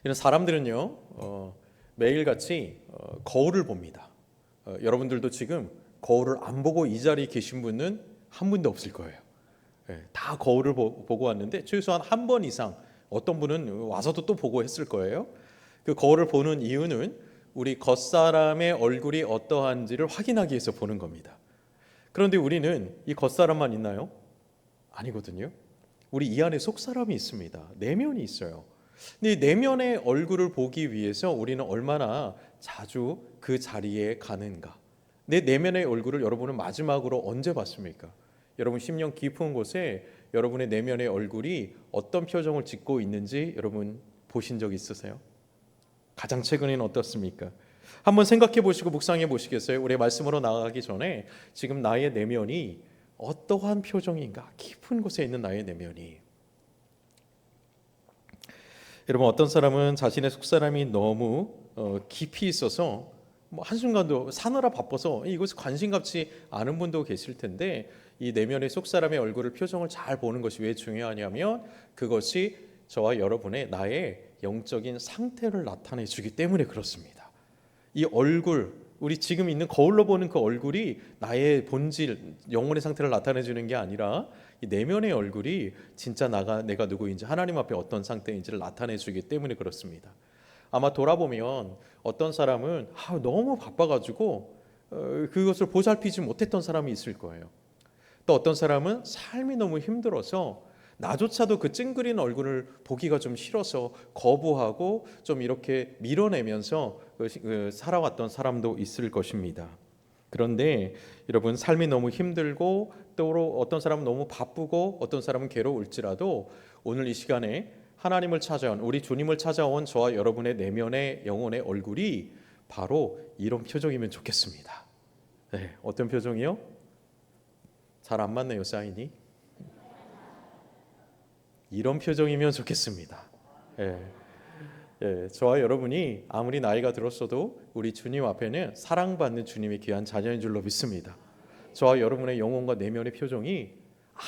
이런 사람들은요, 매일같이 거울을 봅니다. 여러분들도 지금 거울을 안 보고 이 자리에 계신 분은 한 분도 없을 거예요. 다 거울을 보고 왔는데 최소한 한 번 이상, 어떤 분은 와서도 또 보고 했을 거예요. 그 거울을 보는 이유는 우리 겉사람의 얼굴이 어떠한지를 확인하기 위해서 보는 겁니다. 그런데 우리는 이 겉사람만 있나요? 아니거든요. 우리 이 안에 속사람이 있습니다. 내면이 있어요. 근데 내면의 얼굴을 보기 위해서 우리는 얼마나 자주 그 자리에 가는가? 내 내면의 얼굴을 여러분은 마지막으로 언제 봤습니까? 여러분 심령 깊은 곳에 여러분의 내면의 얼굴이 어떤 표정을 짓고 있는지 여러분 보신 적 있으세요? 가장 최근에는 어떻습니까? 한번 생각해 보시고 묵상해 보시겠어요? 우리 말씀으로 나아가기 전에 지금 나의 내면이 어떠한 표정인가? 깊은 곳에 있는 나의 내면이. 여러분 어떤 사람은 자신의 속사람이 너무 깊이 있어서 뭐 한순간도 사느라 바빠서 이것에 관심 갖지 않은 분도 계실 텐데, 이 내면의 속사람의 얼굴을 표정을 잘 보는 것이 왜 중요하냐면 그것이 저와 여러분의 나의 영적인 상태를 나타내 주기 때문에 그렇습니다. 이 얼굴, 우리 지금 있는 거울로 보는 그 얼굴이 나의 본질, 영혼의 상태를 나타내 주는 게 아니라 이 내면의 얼굴이 진짜 내가 누구인지, 하나님 앞에 어떤 상태인지를 나타내 주기 때문에 그렇습니다. 아마 돌아보면 어떤 사람은 너무 바빠가지고 그것을 보살피지 못했던 사람이 있을 거예요. 또 어떤 사람은 삶이 너무 힘들어서 나조차도 그 찡그린 얼굴을 보기가 좀 싫어서 거부하고 좀 이렇게 밀어내면서 살아왔던 사람도 있을 것입니다. 그런데 여러분, 삶이 너무 힘들고 또 어떤 사람은 너무 바쁘고 어떤 사람은 괴로울지라도 오늘 이 시간에 하나님을 찾아온, 우리 주님을 찾아온 저와 여러분의 내면의 영혼의 얼굴이 바로 이런 표정이면 좋겠습니다. 네, 어떤 표정이요? 잘 안 맞네요, 사인이. 이런 표정이면 좋겠습니다. 저와 여러분이 아무리 나이가 들었어도 우리 주님 앞에는 사랑받는 주님의 귀한 자녀인 줄로 믿습니다. 저와 여러분의 영혼과 내면의 표정이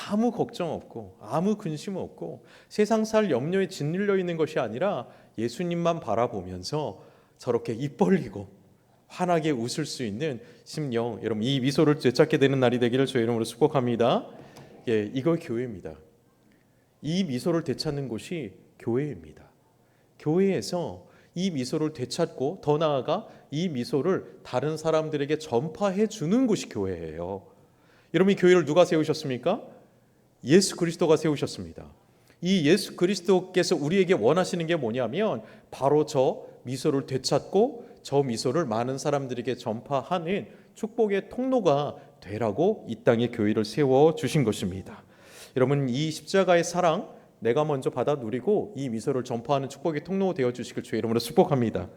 아무 걱정 없고 아무 근심 없고 세상 살 염려에 짓눌려 있는 것이 아니라 예수님만 바라보면서 저렇게 입 벌리고 환하게 웃을 수 있는 심령, 여러분 이 미소를 되찾게 되는 날이 되기를 주의 이름으로 축복합니다. 이거 교회입니다. 이 미소를 되찾는 곳이 교회입니다. 교회에서 이 미소를 되찾고 더 나아가 이 미소를 다른 사람들에게 전파해 주는 곳이 교회예요. 여러분, 이 교회를 누가 세우셨습니까? 예수 그리스도가 세우셨습니다. 이 예수 그리스도께서 우리에게 원하시는 게 뭐냐면 바로 저 미소를 되찾고 저 미소를 많은 사람들에게 전파하는 축복의 통로가 되라고 이 땅에 교회를 세워 주신 것입니다. 여러분, 이 십자가의 사랑 내가 먼저 받아 누리고 이 미소를 전파하는 축복의 통로 되어 주시길 주의 이름으로 축복합니다.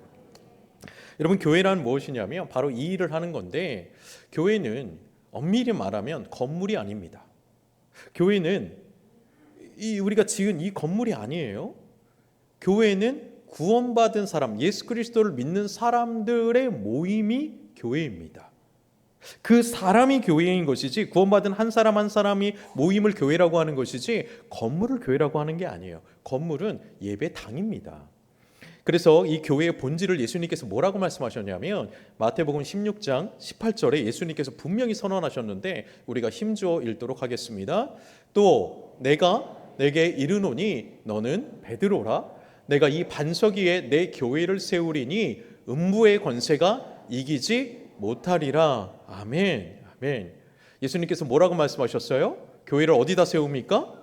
여러분, 교회란 무엇이냐면 바로 이 일을 하는 건데, 교회는 엄밀히 말하면 건물이 아닙니다. 교회는 우리가 지은 이 건물이 아니에요. 교회는 구원받은 사람, 예수 그리스도를 믿는 사람들의 모임이 교회입니다. 그 사람이 교회인 것이지, 구원받은 한 사람 한 사람이 모임을 교회라고 하는 것이지 건물을 교회라고 하는 게 아니에요. 건물은 예배당입니다. 그래서 이 교회의 본질을 예수님께서 뭐라고 말씀하셨냐면 마태복음 16장 18절에 예수님께서 분명히 선언하셨는데 우리가 힘주어 읽도록 하겠습니다. 또 내가 내게 이르노니 너는 베드로라. 내가 이 반석 위에 내 교회를 세우리니 음부의 권세가 이기지 못하리라. 아멘. 아멘. 예수님께서 뭐라고 말씀하셨어요? 교회를 어디다 세웁니까?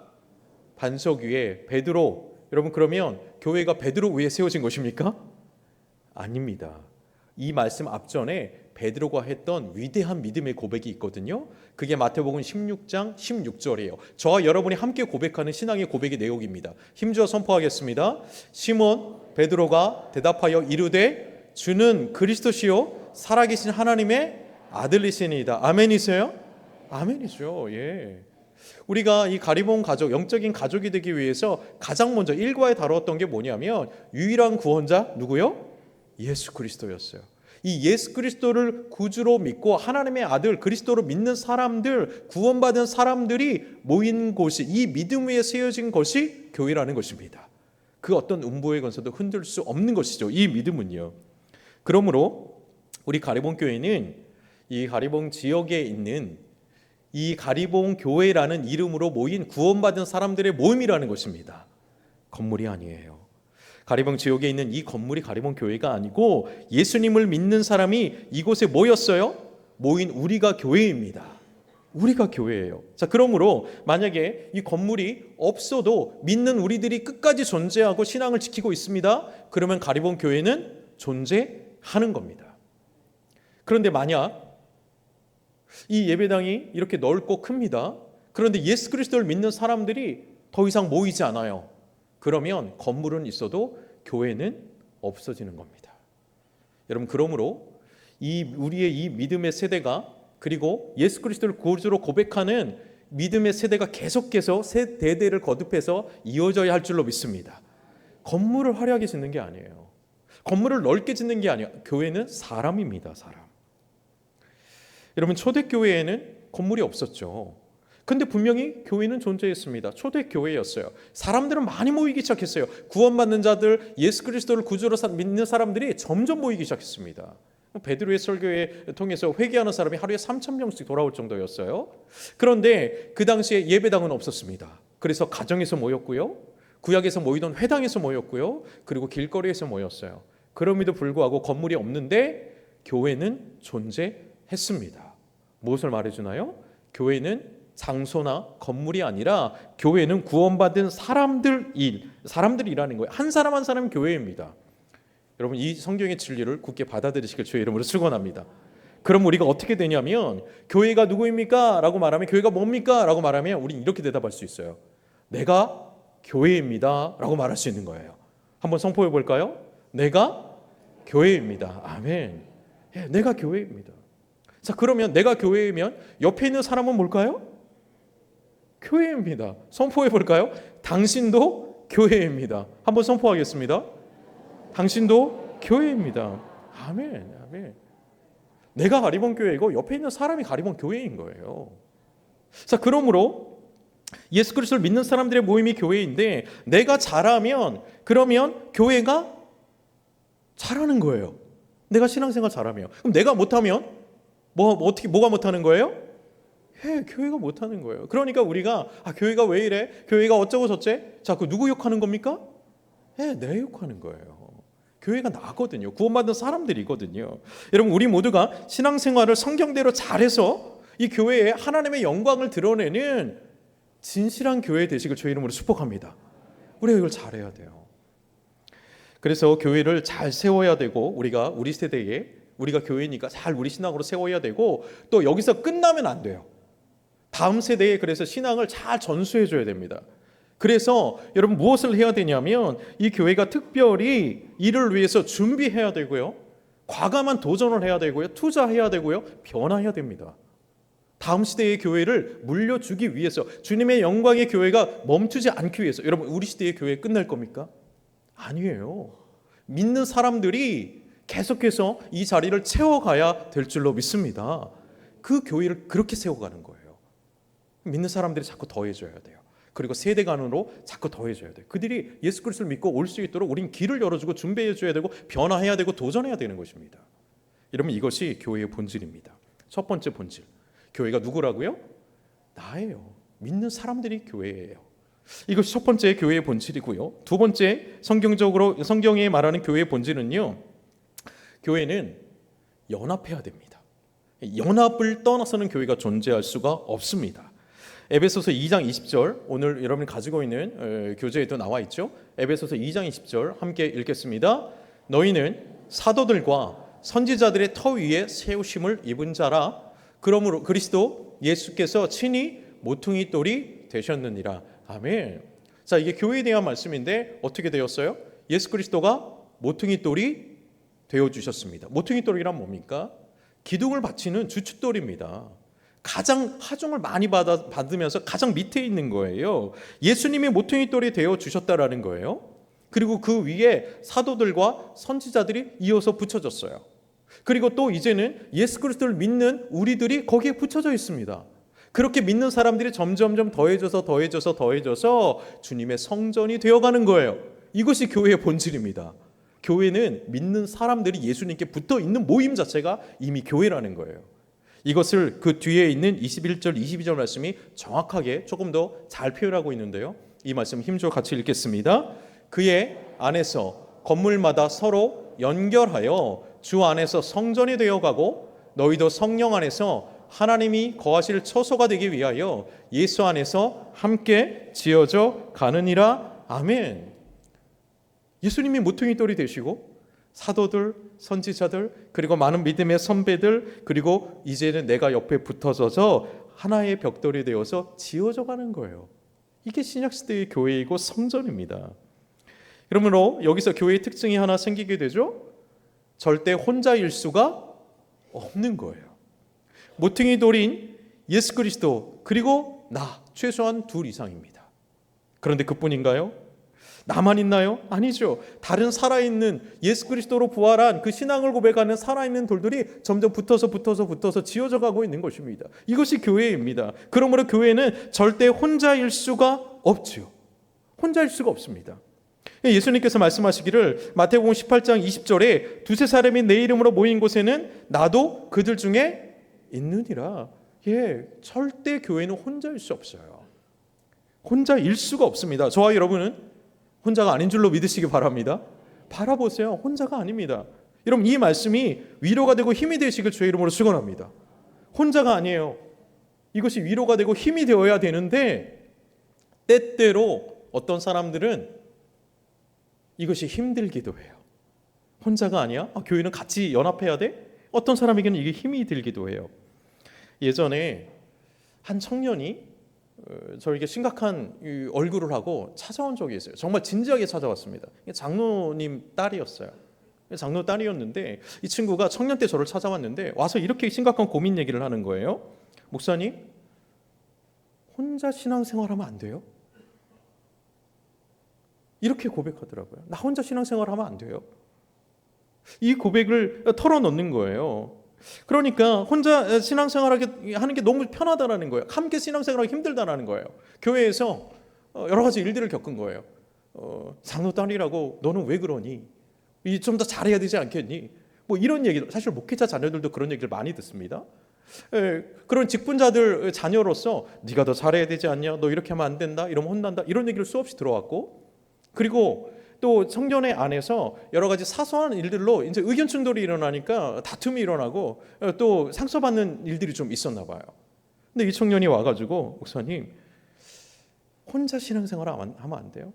반석 위에. 베드로. 여러분, 그러면 교회가 베드로 위에 세워진 것입니까? 아닙니다. 이 말씀 앞전에 베드로가 했던 위대한 믿음의 고백이 있거든요. 그게 마태복음 16장 16절이에요. 저와 여러분이 함께 고백하는 신앙의 고백의 내용입니다. 힘주어 선포하겠습니다. 시몬 베드로가 대답하여 이르되 주는 그리스도시요 살아계신 하나님의 아들이시니이다. 아멘이세요? 아멘이죠. 우리가 이 가리본 가족, 영적인 가족이 되기 위해서 가장 먼저 일과에 다루었던 게 뭐냐면 유일한 구원자 누구요? 예수 그리스도였어요. 이 예수 그리스도를 구주로 믿고 하나님의 아들 그리스도를 믿는 사람들, 구원받은 사람들이 모인 곳이, 이 믿음 위에 세워진 것이 교회라는 것입니다. 그 어떤 음보의 건설도 흔들 수 없는 것이죠. 이 믿음은요. 그러므로 우리 가리봉 교회는 이 가리봉 지역에 있는 이 가리봉 교회라는 이름으로 모인 구원받은 사람들의 모임이라는 것입니다. 건물이 아니에요. 가리봉 지역에 있는 이 건물이 가리봉 교회가 아니고 예수님을 믿는 사람이 이곳에 모였어요. 모인 우리가 교회입니다. 우리가 교회예요. 자, 그러므로 만약에 이 건물이 없어도 믿는 우리들이 끝까지 존재하고 신앙을 지키고 있습니다. 그러면 가리봉 교회는 존재하는 겁니다. 그런데 만약 이 예배당이 이렇게 넓고 큽니다. 그런데 예수 그리스도를 믿는 사람들이 더 이상 모이지 않아요. 그러면 건물은 있어도 교회는 없어지는 겁니다. 여러분, 그러므로 우리의 이 믿음의 세대가, 그리고 예수 그리스도를 구주로 고백하는 믿음의 세대가 계속해서 세 대대를 거듭해서 이어져야 할 줄로 믿습니다. 건물을 화려하게 짓는 게 아니에요. 건물을 넓게 짓는 게 아니에요. 교회는 사람입니다. 사람. 여러분, 초대교회에는 건물이 없었죠. 근데 분명히 교회는 존재했습니다. 초대교회였어요. 사람들은 많이 모이기 시작했어요. 구원받는 자들, 예수 그리스도를 구주로 믿는 사람들이 점점 모이기 시작했습니다. 베드로의 설교에 통해서 회개하는 사람이 하루에 3,000명씩 돌아올 정도였어요. 그런데 그 당시에 예배당은 없었습니다. 그래서 가정에서 모였고요. 구약에서 모이던 회당에서 모였고요. 그리고 길거리에서 모였어요. 그럼에도 불구하고 건물이 없는데 교회는 존재했습니다. 무엇을 말해주나요? 교회는 장소나 건물이 아니라 교회는 구원받은 사람들이라는 거예요. 한 사람 한 사람이 교회입니다. 여러분, 이 성경의 진리를 굳게 받아들이시길 주의 이름으로 축원합니다. 그럼 우리가 어떻게 되냐면, 교회가 누구입니까? 라고 말하면, 교회가 뭡니까? 라고 말하면 우리는 이렇게 대답할 수 있어요. 내가 교회입니다 라고 말할 수 있는 거예요. 한번 선포해 볼까요? 내가 교회입니다. 아멘. 예, 내가 교회입니다. 자, 그러면 내가 교회이면 옆에 있는 사람은 뭘까요? 교회입니다. 선포해 볼까요? 당신도 교회입니다. 한번 선포하겠습니다. 당신도 교회입니다. 아멘, 아멘. 내가 가리봉 교회이고 옆에 있는 사람이 가리봉 교회인 거예요. 자, 그러므로 예수 그리스도를 믿는 사람들의 모임이 교회인데, 내가 잘하면 그러면 교회가 잘하는 거예요. 내가 신앙생활 잘하면. 그럼 내가 못하면 뭐가 못하는 거예요? 교회가 못하는 거예요. 그러니까 우리가 교회가 왜 이래? 교회가 어쩌고 저쩌? 자, 그 누구 욕하는 겁니까? 내 욕하는 거예요. 교회가 나거든요. 구원받은 사람들이거든요. 여러분, 우리 모두가 신앙생활을 성경대로 잘해서 이 교회에 하나님의 영광을 드러내는 진실한 교회 되시길 주의 이름으로 축복합니다. 우리가 이걸 잘해야 돼요. 그래서 교회를 잘 세워야 되고, 우리 세대에 우리가 교회니까 잘 우리 신앙으로 세워야 되고, 또 여기서 끝나면 안 돼요. 다음 세대에 그래서 신앙을 잘 전수해 줘야 됩니다. 그래서 여러분, 무엇을 해야 되냐면, 이 교회가 특별히 이를 위해서 준비해야 되고요, 과감한 도전을 해야 되고요, 투자해야 되고요, 변화해야 됩니다. 다음 시대의 교회를 물려주기 위해서, 주님의 영광의 교회가 멈추지 않기 위해서. 여러분, 우리 시대의 교회 끝날 겁니까? 아니에요. 믿는 사람들이 계속해서 이 자리를 채워가야 될 줄로 믿습니다. 그 교회를 그렇게 세워가는 거예요. 믿는 사람들이 자꾸 더해져야 돼요. 그리고 세대 간으로 자꾸 더해져야 돼요. 그들이 예수 그리스도를 믿고 올 수 있도록 우린 길을 열어주고 준비해줘야 되고, 변화해야 되고, 도전해야 되는 것입니다. 여러분, 이것이 교회의 본질입니다. 첫 번째 본질, 교회가 누구라고요? 나예요. 믿는 사람들이 교회예요. 이것이 첫 번째 교회의 본질이고요. 두 번째, 성경에 말하는 교회의 본질은요, 교회는 연합해야 됩니다. 연합을 떠나서는 교회가 존재할 수가 없습니다. 에베소서 2장 20절, 오늘 여러분이 가지고 있는 교재에도 나와 있죠. 에베소서 2장 20절 함께 읽겠습니다. 너희는 사도들과 선지자들의 터 위에 세우심을 입은 자라. 그러므로 그리스도 예수께서 친히 모퉁이 돌이 되셨느니라. 아멘. 자, 이게 교회에 대한 말씀인데 어떻게 되었어요? 예수 그리스도가 모퉁이 돌이 되어주셨습니다. 모퉁이 돌이란 뭡니까? 기둥을 받치는 주춧돌입니다. 가장 하중을 많이 받으면서 가장 밑에 있는 거예요. 예수님이 모퉁이 돌이 되어주셨다라는 거예요. 그리고 그 위에 사도들과 선지자들이 이어서 붙여졌어요. 그리고 또 이제는 예수 그리스도를 믿는 우리들이 거기에 붙여져 있습니다. 그렇게 믿는 사람들이 점점점 더해져서 주님의 성전이 되어가는 거예요. 이것이 교회의 본질입니다. 교회는 믿는 사람들이 예수님께 붙어 있는 모임 자체가 이미 교회라는 거예요. 이것을 그 뒤에 있는 21절, 22절 말씀이 정확하게 조금 더 잘 표현하고 있는데요. 이 말씀 힘줘 같이 읽겠습니다. 그의 안에서 건물마다 서로 연결하여 주 안에서 성전이 되어가고 너희도 성령 안에서 하나님이 거하실 처소가 되기 위하여 예수 안에서 함께 지어져 가느니라. 아멘. 예수님이 모퉁이 돌이 되시고 사도들, 선지자들, 그리고 많은 믿음의 선배들, 그리고 이제는 내가 옆에 붙어서서 하나의 벽돌이 되어서 지어져 가는 거예요. 이게 신약시대의 교회이고 성전입니다. 그러므로 여기서 교회의 특징이 하나 생기게 되죠. 절대 혼자일 수가 없는 거예요. 모퉁이 돌인 예수 그리스도 그리고 나 최소한 둘 이상입니다. 그런데 그뿐인가요? 나만 있나요? 아니죠. 다른 살아있는 예수 그리스도로 부활한 그 신앙을 고백하는 살아있는 돌들이 점점 붙어서 지어져 가고 있는 것입니다. 이것이 교회입니다. 그러므로 교회는 절대 혼자일 수가 없죠. 혼자일 수가 없습니다. 예수님께서 말씀하시기를 마태복음 18장 20절에 두세 사람이 내 이름으로 모인 곳에는 나도 그들 중에 있느니라. 절대 교회는 혼자일 수 없어요. 혼자일 수가 없습니다. 저와 여러분은 혼자가 아닌 줄로 믿으시기 바랍니다. 바라보세요. 혼자가 아닙니다. 여러분 이 말씀이 위로가 되고 힘이 되시길 주의 이름으로 축원합니다. 혼자가 아니에요. 이것이 위로가 되고 힘이 되어야 되는데 때때로 어떤 사람들은 이것이 힘들기도 해요. 혼자가 아니야? 교회는 같이 연합해야 돼? 어떤 사람에게는 이게 힘이 들기도 해요. 예전에 한 청년이 저에게 심각한 얼굴을 하고 찾아온 적이 있어요. 정말 진지하게 찾아왔습니다. 장로님 딸이었어요. 장로 딸이었는데 이 친구가 청년 때 저를 찾아왔는데 와서 이렇게 심각한 고민 얘기를 하는 거예요. 목사님, 혼자 신앙생활하면 안 돼요? 이렇게 고백하더라고요. 나 혼자 신앙생활하면 안 돼요? 이 고백을 털어놓는 거예요. 그러니까 혼자 신앙생활하게 하는 게 너무 편하다라는 거예요. 함께 신앙생활하기 힘들다라는 거예요. 교회에서 여러 가지 일들을 겪은 거예요. 장로 딸이라고 너는 왜 그러니? 좀 더 잘해야 되지 않겠니? 뭐 이런 얘기, 사실 목회자 자녀들도 그런 얘기를 많이 듣습니다. 그런 직분자들 자녀로서 네가 더 잘해야 되지 않냐? 너 이렇게 하면 안 된다? 이러면 혼난다? 이런 얘기를 수없이 들어왔고, 그리고 또 성전의 안에서 여러 가지 사소한 일들로 이제 의견 충돌이 일어나니까 다툼이 일어나고 또 상처받는 일들이 좀 있었나 봐요. 근데 이 청년이 와가지고 목사님, 혼자 신앙생활 하면 안 돼요?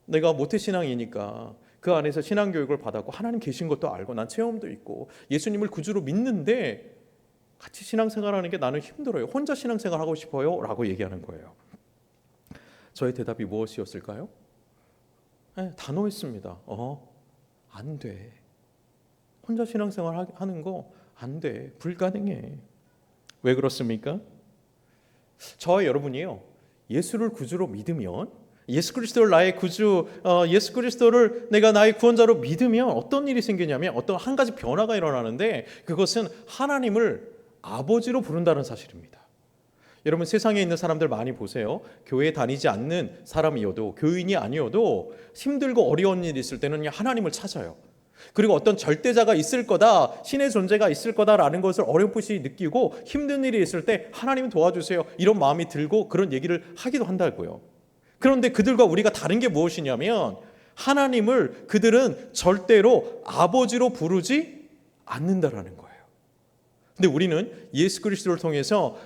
내가 모태신앙이니까 그 안에서 신앙교육을 받았고 하나님 계신 것도 알고 난 체험도 있고 예수님을 구주로 믿는데 같이 신앙생활하는 게 나는 힘들어요. 혼자 신앙생활하고 싶어요 라고 얘기하는 거예요. 저의 대답이 무엇이었을까요? 단호했습니다. 안 돼. 혼자 신앙생활 하는 거 안 돼. 불가능해. 왜 그렇습니까? 저와 여러분이요, 예수를 구주로 믿으면, 예수 그리스도를 나의 구주, 예수 그리스도를 내가 나의 구원자로 믿으면 어떤 일이 생기냐면 어떤 한 가지 변화가 일어나는데 그것은 하나님을 아버지로 부른다는 사실입니다. 여러분 세상에 있는 사람들 많이 보세요. 교회에 다니지 않는 사람이어도 교인이 아니어도 힘들고 어려운 일이 있을 때는 하나님을 찾아요. 그리고 어떤 절대자가 있을 거다, 신의 존재가 있을 거다라는 것을 어렴풋이 느끼고 힘든 일이 있을 때 하나님 도와주세요 이런 마음이 들고 그런 얘기를 하기도 한다고요. 그런데 그들과 우리가 다른 게 무엇이냐면 하나님을 그들은 절대로 아버지로 부르지 않는다라는 거예요. 근데 우리는 예수 그리스도를 통해서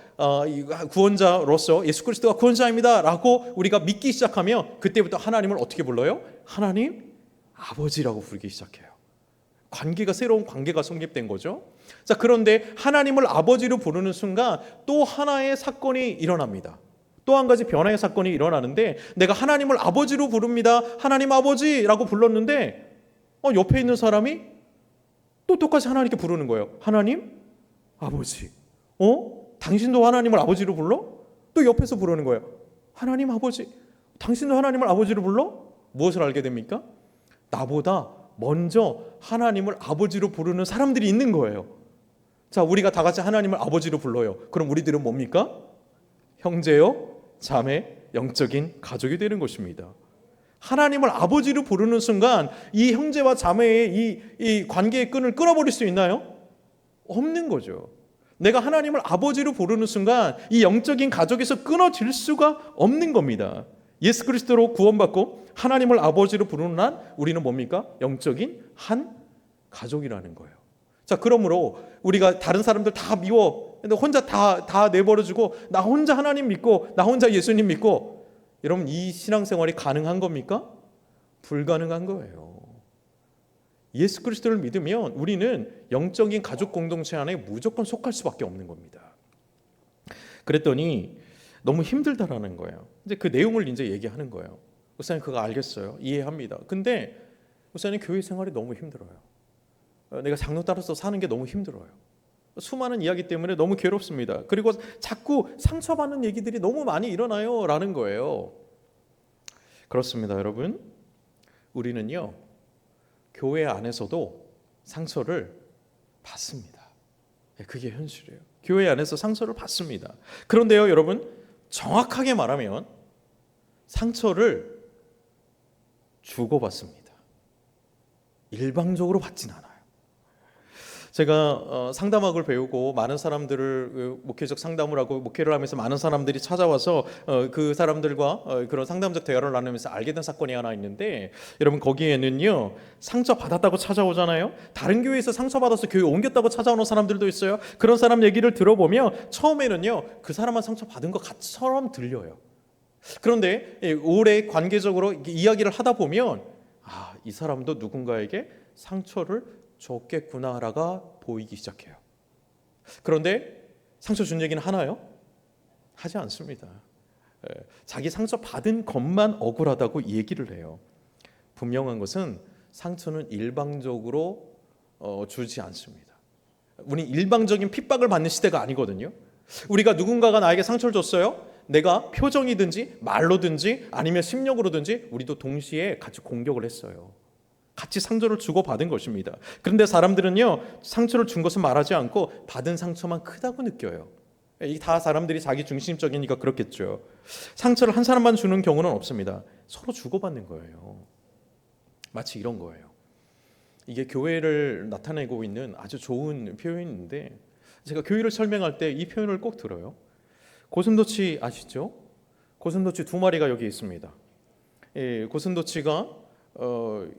구원자로서 예수 그리스도가 구원자입니다 라고 우리가 믿기 시작하면 그때부터 하나님을 어떻게 불러요? 하나님 아버지라고 부르기 시작해요. 새로운 관계가 성립된 거죠. 자, 그런데 하나님을 아버지로 부르는 순간 또 하나의 사건이 일어납니다. 또 한 가지 변화의 사건이 일어나는데 내가 하나님을 아버지로 부릅니다. 하나님 아버지라고 불렀는데 옆에 있는 사람이 또 똑같이 하나님께 부르는 거예요. 하나님 아버지. 당신도 하나님을 아버지로 불러? 또 옆에서 부르는 거예요. 하나님 아버지. 당신도 하나님을 아버지로 불러? 무엇을 알게 됩니까? 나보다 먼저 하나님을 아버지로 부르는 사람들이 있는 거예요. 자, 우리가 다 같이 하나님을 아버지로 불러요. 그럼 우리들은 뭡니까? 형제요, 자매, 영적인 가족이 되는 것입니다. 하나님을 아버지로 부르는 순간 이 형제와 자매의 이 관계의 끈을 끊어버릴 수 있나요? 없는 거죠. 내가 하나님을 아버지로 부르는 순간 이 영적인 가족에서 끊어질 수가 없는 겁니다. 예수 그리스도로 구원받고 하나님을 아버지로 부르는 한 우리는 뭡니까? 영적인 한 가족이라는 거예요. 자, 그러므로 우리가 다른 사람들 다 미워, 근데 혼자 다 내버려주고 나 혼자 하나님 믿고 나 혼자 예수님 믿고, 여러분 이 신앙생활이 가능한 겁니까? 불가능한 거예요. 예수 그리스도를 믿으면 우리는 영적인 가족 공동체 안에 무조건 속할 수밖에 없는 겁니다. 그랬더니 너무 힘들다라는 거예요. 이제 그 내용을 이제 얘기하는 거예요. 목사님 그거 알겠어요. 이해합니다. 근데 목사님 교회 생활이 너무 힘들어요. 내가 장로 따라서 사는 게 너무 힘들어요. 수많은 이야기 때문에 너무 괴롭습니다. 그리고 자꾸 상처받는 얘기들이 너무 많이 일어나요 라는 거예요. 그렇습니다, 여러분. 우리는요 교회 안에서도 상처를 받습니다. 그게 현실이에요. 교회 안에서 상처를 받습니다. 그런데요 여러분, 정확하게 말하면 상처를 주고받습니다. 일방적으로 받진 않아요. 제가 상담학을 배우고 많은 사람들을 목회적 상담을 하고 목회를 하면서 많은 사람들이 찾아와서 그 사람들과 그런 상담적 대화를 나누면서 알게 된 사건이 하나 있는데, 여러분 거기에는요 상처 받았다고 찾아오잖아요. 다른 교회에서 상처 받아서 교회 옮겼다고 찾아오는 사람들도 있어요. 그런 사람 얘기를 들어보면 처음에는요 그 사람만 상처 받은 것 같처럼 들려요. 그런데 오래 관계적으로 이야기를 하다 보면 이 사람도 누군가에게 상처를 줬겠구나라가 보이기 시작해요. 그런데 상처 준 얘기는 하나요? 하지 않습니다. 자기 상처 받은 것만 억울하다고 얘기를 해요. 분명한 것은 상처는 일방적으로 주지 않습니다. 우리 일방적인 핍박을 받는 시대가 아니거든요. 우리가 누군가가 나에게 상처를 줬어요. 내가 표정이든지 말로든지 아니면 심력으로든지 우리도 동시에 같이 공격을 했어요. 같이 상처를 주고받은 것입니다. 그런데 사람들은요 상처를 준 것은 말하지 않고 받은 상처만 크다고 느껴요. 이 다 사람들이 자기 중심적이니까 그렇겠죠. 상처를 한 사람만 주는 경우는 없습니다. 서로 주고받는 거예요. 마치 이런 거예요. 이게 교회를 나타내고 있는 아주 좋은 표현인데, 제가 교회를 설명할 때 이 표현을 꼭 들어요. 고슴도치 아시죠? 고슴도치 2마리가 여기 있습니다. 고슴도치가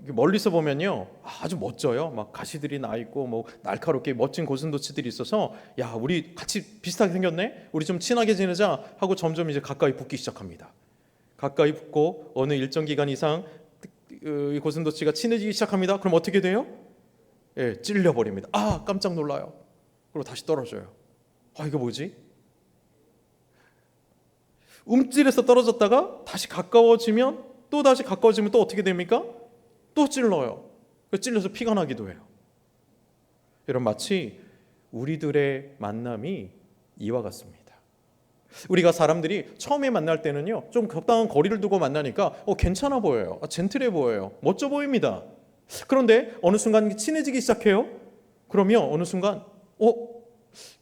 멀리서 보면요 아주 멋져요. 막 가시들이 나 있고 뭐 날카롭게 멋진 고슴도치들이 있어서 야 우리 같이 비슷하게 생겼네, 우리 좀 친하게 지내자 하고 점점 이제 가까이 붙기 시작합니다. 가까이 붙고 어느 일정 기간 이상 이 고슴도치가 친해지기 시작합니다. 그럼 어떻게 돼요? 찔려버립니다. 깜짝 놀라요. 그리고 다시 떨어져요. 이거 뭐지? 움찔해서 떨어졌다가 다시 가까워지면 또 다시 가까워지면 또 어떻게 됩니까? 또 찔러요. 찔려서 피가 나기도 해요. 여러분 마치 우리들의 만남이 이와 같습니다. 우리가 사람들이 처음에 만날 때는요 좀 적당한 거리를 두고 만나니까 괜찮아 보여요. 젠틀해 보여요. 멋져 보입니다. 그런데 어느 순간 친해지기 시작해요. 그러면 어느 순간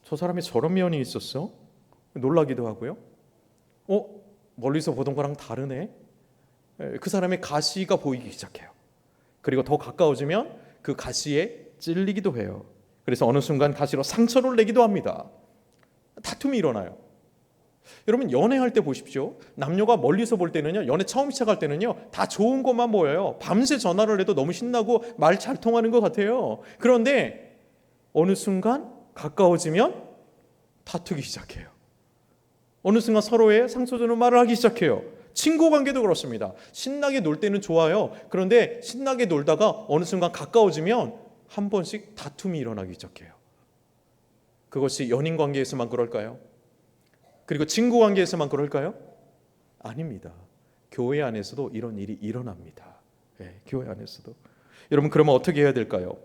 저 사람이 저런 면이 있었어? 놀라기도 하고요. 멀리서 보던 거랑 다르네. 그 사람의 가시가 보이기 시작해요. 그리고 더 가까워지면 그 가시에 찔리기도 해요. 그래서 어느 순간 가시로 상처를 내기도 합니다. 다툼이 일어나요. 여러분 연애할 때 보십시오. 남녀가 멀리서 볼 때는요, 연애 처음 시작할 때는요 다 좋은 것만 보여요. 밤새 전화를 해도 너무 신나고 말 잘 통하는 것 같아요. 그런데 어느 순간 가까워지면 다투기 시작해요. 어느 순간 서로의 상처 주는 말을 하기 시작해요. 친구 관계도 그렇습니다. 신나게 놀 때는 좋아요. 그런데 신나게 놀다가 어느 순간 가까워지면 한 번씩 다툼이 일어나기 시작해요. 그것이 연인 관계에서만 그럴까요? 그리고 친구 관계에서만 그럴까요? 아닙니다. 교회 안에서도 이런 일이 일어납니다. 교회 안에서도. 여러분 그러면 어떻게 해야 될까요?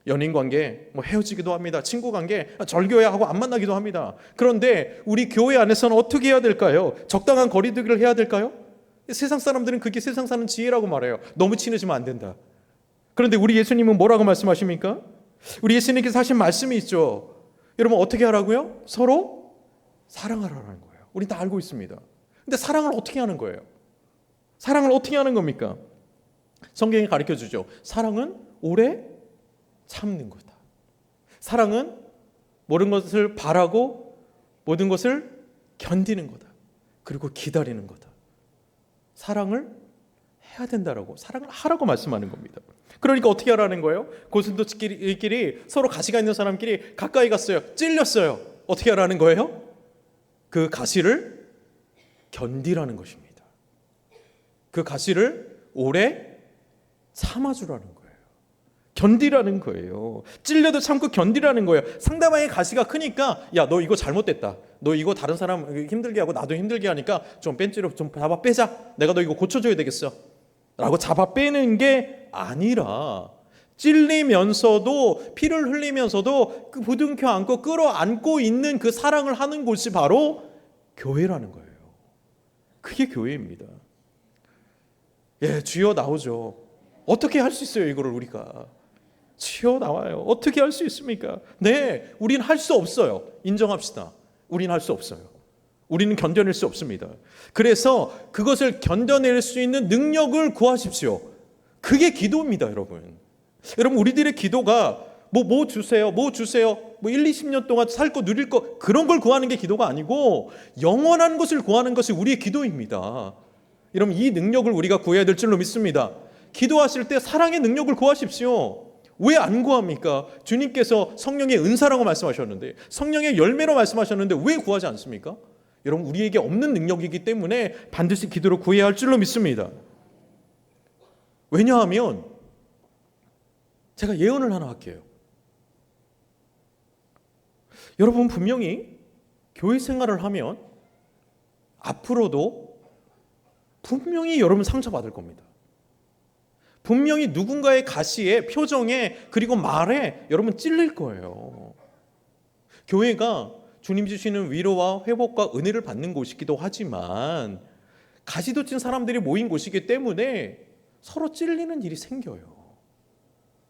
연인 관계 헤어지기도 합니다. 친구 관계 절교해야 하고 안 만나기도 합니다. 그런데 우리 교회 안에서는 어떻게 해야 될까요? 적당한 거리두기를 해야 될까요? 세상 사람들은 그게 세상 사는 지혜라고 말해요. 너무 친해지면 안 된다. 그런데 우리 예수님은 뭐라고 말씀하십니까? 우리 예수님께서 하신 말씀이 있죠. 여러분 어떻게 하라고요? 서로 사랑하라는 거예요. 우리 다 알고 있습니다. 근데 사랑을 어떻게 하는 거예요? 사랑을 어떻게 하는 겁니까? 성경이 가르쳐 주죠. 사랑은 오래 참는 거다. 사랑은 모든 것을 바라고 모든 것을 견디는 거다. 그리고 기다리는 거다. 사랑을 해야 된다라고, 사랑을 하라고 말씀하는 겁니다. 그러니까 어떻게 하라는 거예요? 고슴도치끼리 서로 가시가 있는 사람끼리 가까이 갔어요. 찔렸어요. 어떻게 하라는 거예요? 그 가시를 견디라는 것입니다. 그 가시를 오래 참아주라는 거예요. 견디라는 거예요. 찔려도 참고 견디라는 거예요. 상대방의 가시가 크니까 야, 너 이거 잘못됐다. 너 이거 다른 사람 힘들게 하고 나도 힘들게 하니까 좀 벤치로 좀 잡아 빼자. 내가 너 이거 고쳐줘야 되겠어. 라고 잡아 빼는 게 아니라 찔리면서도 피를 흘리면서도 그 부둥켜 안고 끌어안고 있는 그 사랑을 하는 곳이 바로 교회라는 거예요. 그게 교회입니다. 예, 주여 나오죠. 어떻게 할 수 있어요, 이거를 우리가? 주여 나와요. 어떻게 할 수 있습니까? 네, 우린 할 수 없어요. 인정합시다. 우린 할 수 없어요. 우리는 견뎌낼 수 없습니다. 그래서 그것을 견뎌낼 수 있는 능력을 구하십시오. 그게 기도입니다, 여러분. 여러분, 우리들의 기도가 뭐 주세요, 뭐 1, 20년 동안 살고 누릴 거, 그런 걸 구하는 게 기도가 아니고 영원한 것을 구하는 것이 우리의 기도입니다. 여러분, 이 능력을 우리가 구해야 될 줄로 믿습니다. 기도하실 때 사랑의 능력을 구하십시오. 왜 안 구합니까? 주님께서 성령의 은사라고 말씀하셨는데, 성령의 열매로 말씀하셨는데 왜 구하지 않습니까? 여러분, 우리에게 없는 능력이기 때문에 반드시 기도로 구해야 할 줄로 믿습니다. 왜냐하면 제가 예언을 하나 할게요. 여러분, 분명히 교회 생활을 하면 앞으로도 분명히 여러분 상처받을 겁니다. 분명히 누군가의 가시에, 표정에, 그리고 말에 여러분 찔릴 거예요. 교회가 주님 주시는 위로와 회복과 은혜를 받는 곳이기도 하지만 가시도 찐 사람들이 모인 곳이기 때문에 서로 찔리는 일이 생겨요.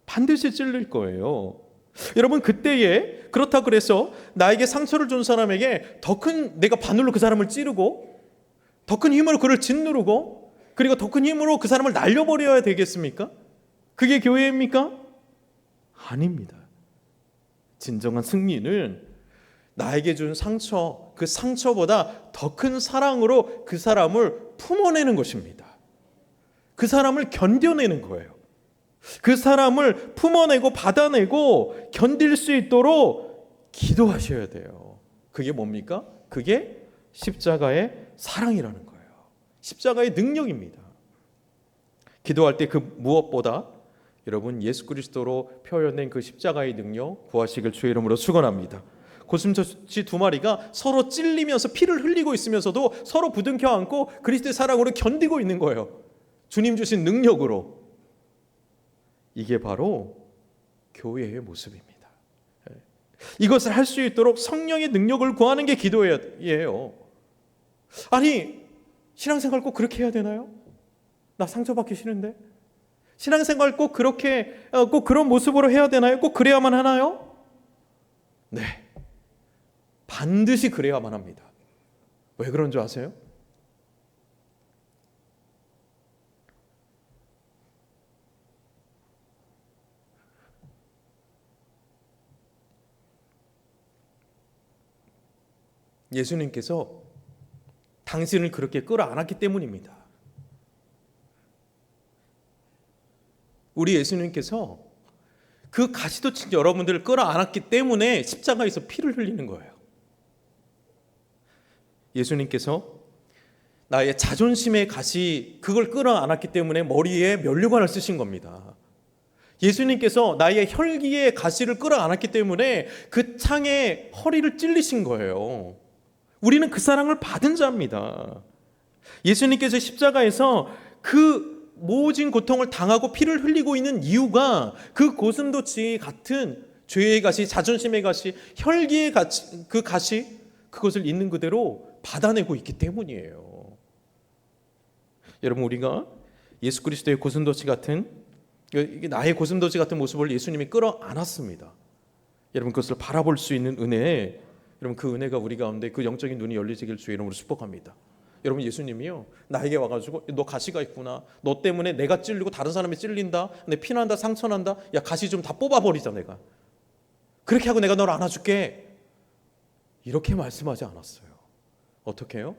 반드시 찔릴 거예요. 여러분, 그때에 그렇다 그래서 나에게 상처를 준 사람에게 더 큰, 내가 바늘로 그 사람을 찌르고 더 큰 힘으로 그를 짓누르고 그리고 더 큰 힘으로 그 사람을 날려버려야 되겠습니까? 그게 교회입니까? 아닙니다. 진정한 승리는 나에게 준 상처, 그 상처보다 더 큰 사랑으로 그 사람을 품어내는 것입니다. 그 사람을 견뎌내는 거예요. 그 사람을 품어내고 받아내고 견딜 수 있도록 기도하셔야 돼요. 그게 뭡니까? 그게 십자가의 사랑이라는 거예요. 십자가의 능력입니다. 기도할 때 그 무엇보다 여러분, 예수 그리스도로 표현된 그 십자가의 능력 구하시길 주의 이름으로 축원합니다. 고슴도치 두 마리가 서로 찔리면서 피를 흘리고 있으면서도 서로 부둥켜 안고 그리스도의 사랑으로 견디고 있는 거예요. 주님 주신 능력으로. 이게 바로 교회의 모습입니다. 이것을 할 수 있도록 성령의 능력을 구하는 게 기도예요. 아니, 신앙생활 꼭 그렇게 해야 되나요? 나 상처받기 싫은데? 신앙생활 꼭 그렇게, 꼭 그런 모습으로 해야 되나요? 꼭 그래야만 하나요? 네, 반드시 그래야만 합니다. 왜 그런 줄 아세요? 예수님께서 당신을 그렇게 끌어안았기 때문입니다. 우리 예수님께서 그 가시도 친 여러분들을 끌어안았기 때문에 십자가에서 피를 흘리는 거예요. 예수님께서 나의 자존심의 가시, 그걸 끌어안았기 때문에 머리에 면류관을 쓰신 겁니다. 예수님께서 나의 혈기의 가시를 끌어안았기 때문에 그 창에 허리를 찔리신 거예요. 우리는 그 사랑을 받은 자입니다. 예수님께서 십자가에서 그 모진 고통을 당하고 피를 흘리고 있는 이유가 그 고슴도치 같은 죄의 가시, 자존심의 가시, 혈기의 가시, 그 가시, 그것을 있는 그대로 받아내고 있기 때문이에요. 여러분, 우리가 예수 그리스도의 고슴도치 같은, 나의 고슴도치 같은 모습을 예수님이 끌어안았습니다. 여러분, 그것을 바라볼 수 있는 은혜, 여러분, 그 은혜가 우리 가운데 그 영적인 눈이 열리시길 주의 이름으로 축복합니다. 여러분, 예수님이요 나에게 와가지고 너 가시가 있구나, 너 때문에 내가 찔리고 다른 사람이 찔린다, 내 피난다, 상처난다, 야 가시 좀 다 뽑아버리자, 내가 그렇게 하고 내가 널 안아줄게, 이렇게 말씀하지 않았어요. 어떻게 해요?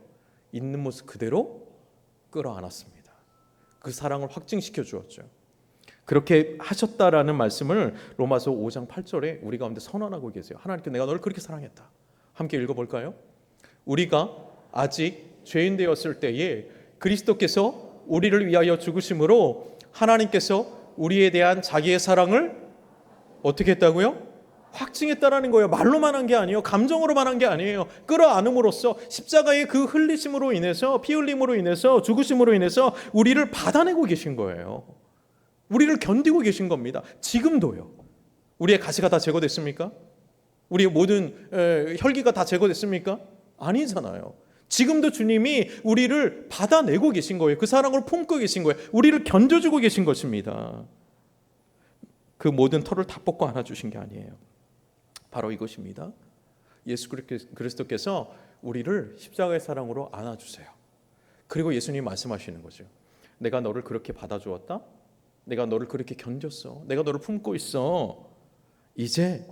있는 모습 그대로 끌어안았습니다. 그 사랑을 확증시켜 주었죠. 그렇게 하셨다라는 말씀을 로마서 5장 8절에 우리 가운데 선언하고 계세요. 하나님께 내가 너를 그렇게 사랑했다. 함께 읽어볼까요? 우리가 아직 죄인 되었을 때에 그리스도께서 우리를 위하여 죽으심으로 하나님께서 우리에 대한 자기의 사랑을 어떻게 했다고요? 확증했다라는 거예요. 말로만 한 게 아니에요. 감정으로만 한 게 아니에요. 끌어안음으로써 십자가의 그 흘리심으로 인해서, 피 흘림으로 인해서, 죽으심으로 인해서 우리를 받아내고 계신 거예요. 우리를 견디고 계신 겁니다. 지금도요. 우리의 가시가 다 제거됐습니까? 우리의 모든 혈기가 다 제거됐습니까? 아니잖아요. 지금도 주님이 우리를 받아내고 계신 거예요. 그 사랑을 품고 계신 거예요. 우리를 견뎌주고 계신 것입니다. 그 모든 털을 다 뽑고 안아주신 게 아니에요. 바로 이것입니다. 예수 그리스도께서 우리를 십자가의 사랑으로 안아주세요. 그리고 예수님이 말씀하시는 거죠. 내가 너를 그렇게 받아주었다. 내가 너를 그렇게 견뎠어. 내가 너를 품고 있어. 이제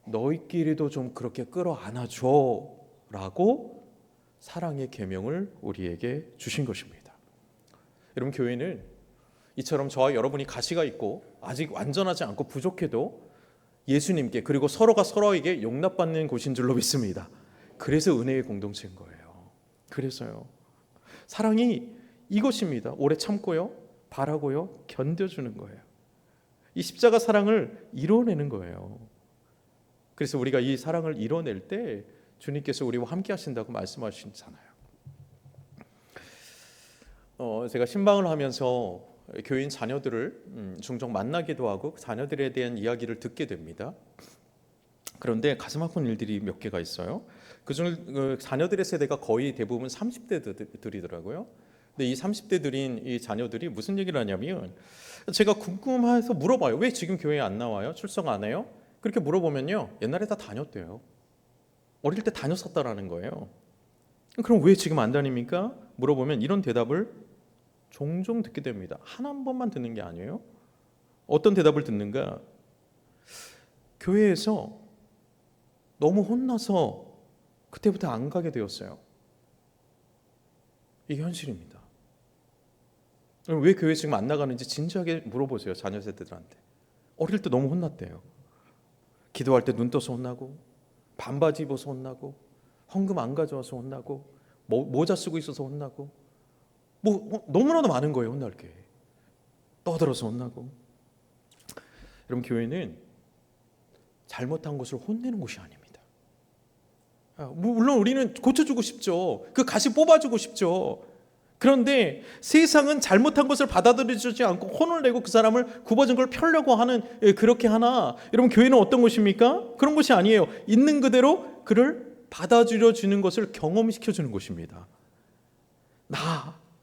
너희끼리도 좀 그렇게 끌어안아줘 라고 사랑의 계명을 우리에게 주신 것입니다. 여러분, 교회는 이처럼 저와 여러분이 가시가 있고 아직 완전하지 않고 부족해도 예수님께, 그리고 서로가 서로에게 용납받는 곳인 줄로 믿습니다. 그래서 은혜의 공동체인 거예요. 그래서요, 사랑이 이것입니다. 오래 참고요, 바라고요, 견뎌주는 거예요. 이 십자가 사랑을 이뤄내는 거예요. 그래서 우리가 이 사랑을 이뤄낼 때 주님께서 우리와 함께 하신다고 말씀하시잖아요. 제가 신방을 하면서 교인 자녀들을 종종 만나기도 하고 자녀들에 대한 이야기를 듣게 됩니다. 그런데 가슴 아픈 일들이 몇 개가 있어요. 그중 자녀들의 세대가 거의 대부분 30대들이더라고요. 근데 이 30대들인 이 자녀들이 무슨 얘기를 하냐면, 제가 궁금해서 물어봐요. 왜 지금 교회에 안 나와요? 출석 안 해요? 그렇게 물어보면요, 옛날에 다 다녔대요. 어릴 때 다녔었다라는 거예요. 그럼 왜 지금 안 다닙니까? 물어보면 이런 대답을 종종 듣게 됩니다. 한 번만 듣는 게 아니에요. 어떤 대답을 듣는가? 교회에서 너무 혼나서 그때부터 안 가게 되었어요. 이게 현실입니다. 왜 교회 지금 안 나가는지 진지하게 물어보세요. 자녀 세대들한테. 어릴 때 너무 혼났대요. 기도할 때 눈 떠서 혼나고, 반바지 입어서 혼나고, 헌금 안 가져와서 혼나고, 모자 쓰고 있어서 혼나고, 너무나도 많은 거예요. 혼날 게. 떠들어서 혼나고. 여러분, 교회는 잘못한 것을 혼내는 곳이 아닙니다. 물론 우리는 고쳐주고 싶죠. 그 가시 뽑아주고 싶죠. 그런데 세상은 잘못한 것을 받아들여주지 않고 혼을 내고 그 사람을 굽어진 걸 펴려고 하는, 그렇게 하나. 여러분, 교회는 어떤 곳입니까? 그런 것이 아니에요. 있는 그대로 그를 받아들여주는 것을 경험시켜주는 곳입니다.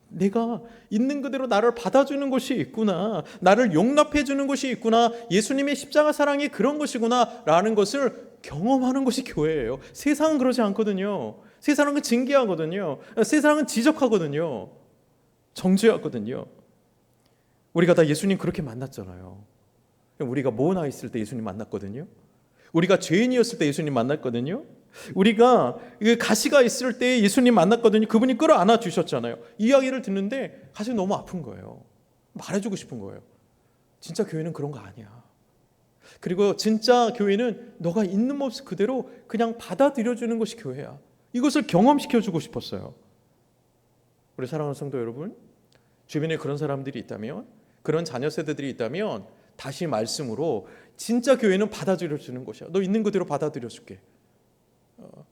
내가 있는 그대로 나를 받아주는 것이 있구나, 나를 용납해주는 것이 있구나, 예수님의 십자가 사랑이 그런 것이구나 라는 것을 경험하는 것이 교회예요. 세상은 그러지 않거든요. 세상은 징계하거든요. 세상은 지적하거든요. 정죄하거든요. 우리가 다 예수님 그렇게 만났잖아요. 우리가 모나 있을 때 예수님 만났거든요. 우리가 죄인이었을 때 예수님 만났거든요. 우리가 가시가 있을 때 예수님 만났거든요. 그분이 끌어안아 주셨잖아요. 이야기를 듣는데 가슴이 너무 아픈 거예요. 말해주고 싶은 거예요. 진짜 교회는 그런 거 아니야. 그리고 진짜 교회는 너가 있는 모습 그대로 그냥 받아들여주는 것이 교회야. 이것을 경험시켜주고 싶었어요. 우리 사랑하는 성도 여러분, 주변에 그런 사람들이 있다면, 그런 자녀 세대들이 있다면 다시 말씀으로, 진짜 교회는 받아들여주는 것이야. 너 있는 그대로 받아들여줄게.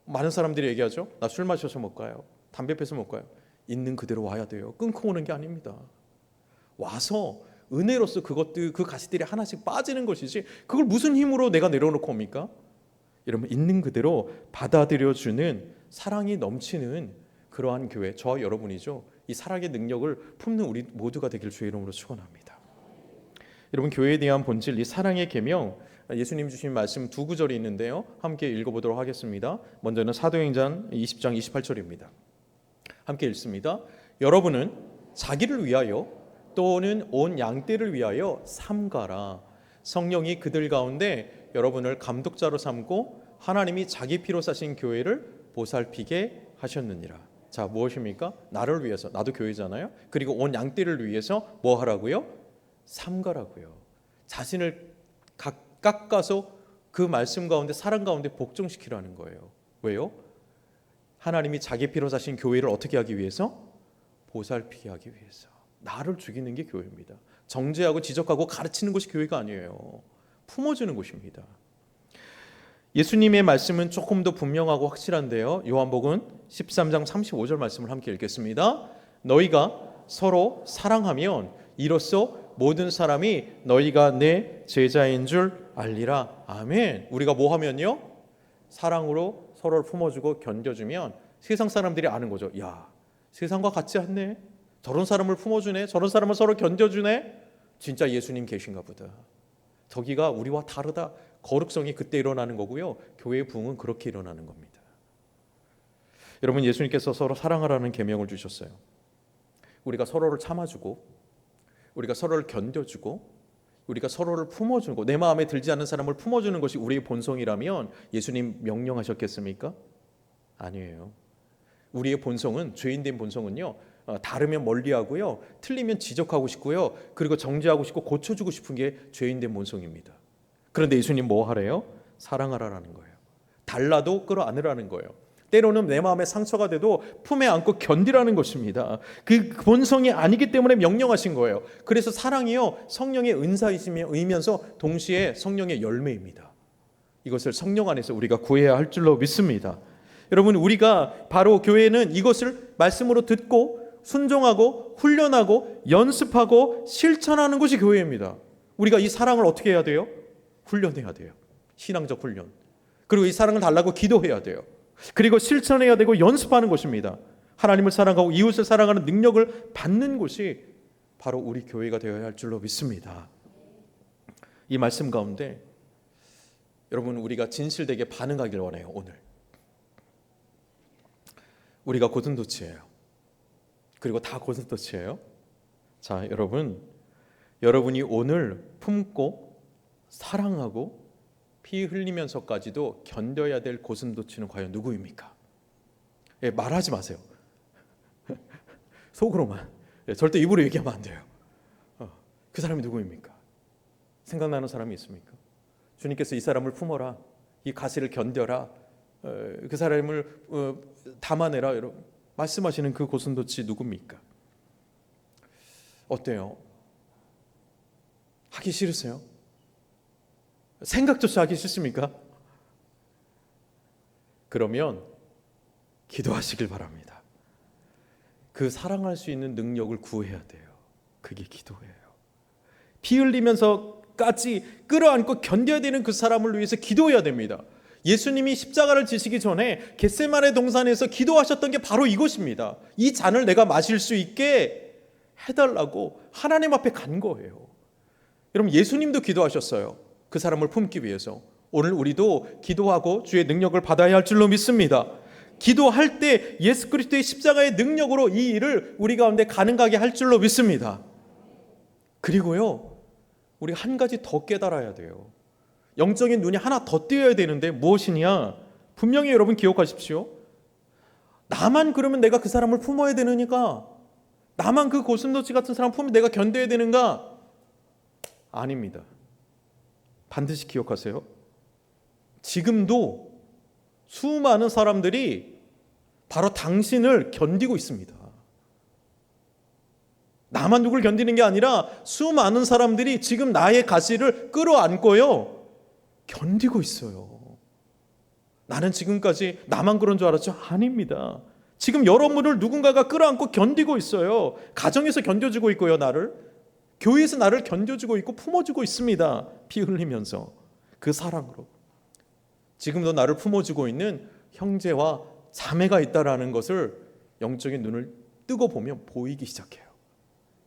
많은 사람들이 얘기하죠. 나 술 마셔서 못 가요. 담배 피워서 못 가요. 있는 그대로 와야 돼요. 끊고 오는 게 아닙니다. 와서 은혜로서 그것들, 그 가시들이 하나씩 빠지는 것이지, 그걸 무슨 힘으로 내가 내려놓고 옵니까? 여러분, 있는 그대로 받아들여주는 사랑이 넘치는 그러한 교회, 저와 여러분이죠. 이 사랑의 능력을 품는 우리 모두가 되길 주의 이름으로 축원합니다. 여러분, 교회에 대한 본질, 이 사랑의 계명, 예수님 주신 말씀 두 구절이 있는데요. 함께 읽어보도록 하겠습니다. 먼저는 사도행전 20장 28절입니다. 함께 읽습니다. 여러분은 자기를 위하여 또는 온 양떼를 위하여 삼가라. 성령이 그들 가운데 여러분을 감독자로 삼고 하나님이 자기 피로 사신 교회를 보살피게 하셨느니라. 자, 무엇입니까? 나를 위해서, 나도 교회잖아요. 그리고 온 양떼를 위해서 뭐 하라고요? 삼가라고요. 자신을 깎아서 그 말씀 가운데, 사랑 가운데 복종시키라는 거예요. 왜요? 하나님이 자기 피로 사신 교회를 어떻게 하기 위해서? 보살피게 하기 위해서. 나를 죽이는 게 교회입니다. 정죄하고 지적하고 가르치는 것이 교회가 아니에요. 품어주는 곳입니다. 예수님의 말씀은 조금 더 분명하고 확실한데요. 요한복음 13장 35절 말씀을 함께 읽겠습니다. 너희가 서로 사랑하면 이로써 모든 사람이 너희가 내 제자인 줄 알리라. 아멘. 우리가 뭐 하면요? 사랑으로 서로를 품어주고 견뎌주면 세상 사람들이 아는 거죠. 야, 세상과 같지 않네. 저런 사람을 품어주네. 저런 사람을 서로 견뎌주네. 진짜 예수님 계신가 보다. 저기가 우리와 다르다. 거룩성이 그때 일어나는 거고요. 교회의 부흥은 그렇게 일어나는 겁니다. 여러분, 예수님께서 서로 사랑하라는 계명을 주셨어요. 우리가 서로를 참아주고, 우리가 서로를 견뎌주고, 우리가 서로를 품어주고, 내 마음에 들지 않는 사람을 품어주는 것이 우리의 본성이라면 예수님 명령하셨겠습니까? 아니에요. 우리의 본성은, 죄인된 본성은요, 다르면 멀리하고요, 틀리면 지적하고 싶고요, 그리고 정죄하고 싶고 고쳐주고 싶은 게 죄인된 본성입니다. 그런데 예수님 뭐 하래요? 사랑하라는 거예요. 달라도 끌어안으라는 거예요. 때로는 내 마음에 상처가 돼도 품에 안고 견디라는 것입니다. 그 본성이 아니기 때문에 명령하신 거예요. 그래서 사랑이요, 성령의 은사이면서 동시에 성령의 열매입니다. 이것을 성령 안에서 우리가 구해야 할 줄로 믿습니다. 여러분, 우리가 바로 교회는 이것을 말씀으로 듣고 순종하고 훈련하고 연습하고 실천하는 것이 교회입니다. 우리가 이 사랑을 어떻게 해야 돼요? 훈련해야 돼요. 신앙적 훈련. 그리고 이 사랑을 달라고 기도해야 돼요. 그리고 실천해야 되고 연습하는 것입니다. 하나님을 사랑하고 이웃을 사랑하는 능력을 받는 곳이 바로 우리 교회가 되어야 할 줄로 믿습니다. 이 말씀 가운데 여러분, 우리가 진실되게 반응하길 원해요. 오늘 우리가 고슴도치예요. 그리고 다 고슴도치예요. 자, 여러분이 오늘 품고 사랑하고 피 흘리면서까지도 견뎌야 될 고슴도치는 과연 누구입니까? 예, 말하지 마세요. 속으로만. 예, 절대 입으로 얘기하면 안 돼요. 그 사람이 누구입니까? 생각나는 사람이 있습니까? 주님께서 이 사람을 품어라, 이 가시를 견뎌라, 그 사람을 담아내라, 여러분 말씀하시는 그 고슴도치 누굽니까? 어때요? 하기 싫으세요? 생각조차 하기 싫습니까? 그러면 기도하시길 바랍니다. 그 사랑할 수 있는 능력을 구해야 돼요. 그게 기도예요. 피 흘리면서까지 끌어안고 견뎌야 되는 그 사람을 위해서 기도해야 됩니다. 예수님이 십자가를 지시기 전에 겟세마네 동산에서 기도하셨던 게 바로 이것입니다. 이 잔을 내가 마실 수 있게 해달라고 하나님 앞에 간 거예요. 여러분, 예수님도 기도하셨어요. 그 사람을 품기 위해서. 오늘 우리도 기도하고 주의 능력을 받아야 할 줄로 믿습니다. 기도할 때 예수 그리스도의 십자가의 능력으로 이 일을 우리 가운데 가능하게 할 줄로 믿습니다. 그리고요, 우리 한 가지 더 깨달아야 돼요. 영적인 눈이 하나 더 띄어야 되는데 무엇이냐? 분명히 여러분 기억하십시오. 나만 그러면 내가 그 사람을 품어야 되느니까, 나만 그 고슴도치 같은 사람 품으면 내가 견뎌야 되는가? 아닙니다. 반드시 기억하세요. 지금도 수많은 사람들이 바로 당신을 견디고 있습니다. 나만 누굴 견디는 게 아니라 수많은 사람들이 지금 나의 가시를 끌어안고요, 견디고 있어요. 나는 지금까지 나만 그런 줄 알았죠? 아닙니다. 지금 여러분을 누군가가 끌어안고 견디고 있어요. 가정에서 견뎌주고 있고요, 나를. 교회에서 나를 견뎌주고 있고 품어주고 있습니다. 피 흘리면서 그 사랑으로. 지금도 나를 품어주고 있는 형제와 자매가 있다라는 것을 영적인 눈을 뜨고 보면 보이기 시작해요.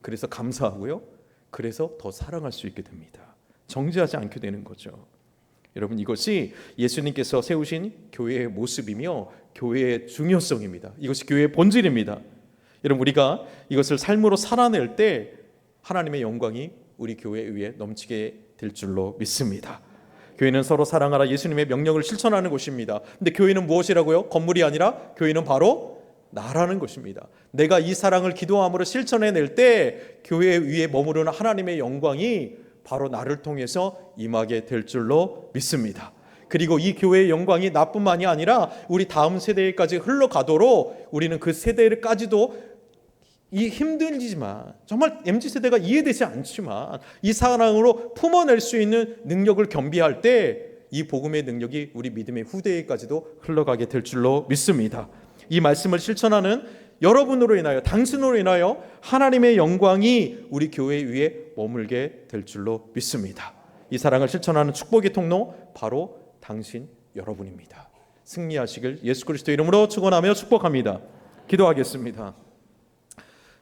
그래서 감사하고요, 그래서 더 사랑할 수 있게 됩니다. 정죄하지 않게 되는 거죠. 여러분, 이것이 예수님께서 세우신 교회의 모습이며 교회의 중요성입니다. 이것이 교회의 본질입니다. 여러분, 우리가 이것을 삶으로 살아낼 때 하나님의 영광이 우리 교회 위에 넘치게 될 줄로 믿습니다. 교회는 서로 사랑하라 예수님의 명령을 실천하는 곳입니다. 근데 교회는 무엇이라고요? 건물이 아니라 교회는 바로 나라는 것입니다. 내가 이 사랑을 기도함으로 실천해낼 때 교회 위에 머무르는 하나님의 영광이 바로 나를 통해서 임하게 될 줄로 믿습니다. 그리고 이 교회의 영광이 나뿐만이 아니라 우리 다음 세대까지 흘러가도록 우리는 그 세대까지도 이 힘들지만 정말 MZ세대가 이해되지 않지만 이 사랑으로 품어낼 수 있는 능력을 겸비할 때 이 복음의 능력이 우리 믿음의 후대에까지도 흘러가게 될 줄로 믿습니다. 이 말씀을 실천하는 여러분으로 인하여, 당신으로 인하여 하나님의 영광이 우리 교회 위에 머물게 될 줄로 믿습니다. 이 사랑을 실천하는 축복의 통로 바로 당신 여러분입니다. 승리하시길 예수 그리스도 이름으로 축원하며 축복합니다. 기도하겠습니다.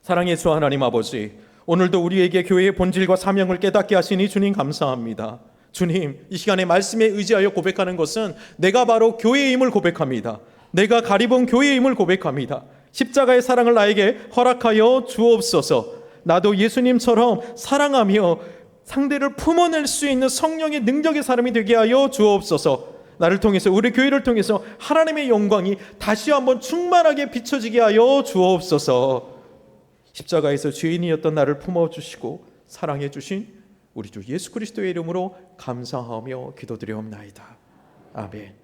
사랑의 주 하나님 아버지, 오늘도 우리에게 교회의 본질과 사명을 깨닫게 하시니 주님 감사합니다. 주님, 이 시간에 말씀에 의지하여 고백하는 것은 내가 바로 교회임을 고백합니다. 내가 가리본 교회임을 고백합니다. 십자가의 사랑을 나에게 허락하여 주옵소서. 나도 예수님처럼 사랑하며 상대를 품어낼 수 있는 성령의 능력의 사람이 되게 하여 주옵소서. 나를 통해서, 우리 교회를 통해서 하나님의 영광이 다시 한번 충만하게 비춰지게 하여 주옵소서. 십자가에서 죄인이었던 나를 품어주시고 사랑해 주신 우리 주 예수 그리스도의 이름으로 감사하며 기도드리옵나이다. 아멘.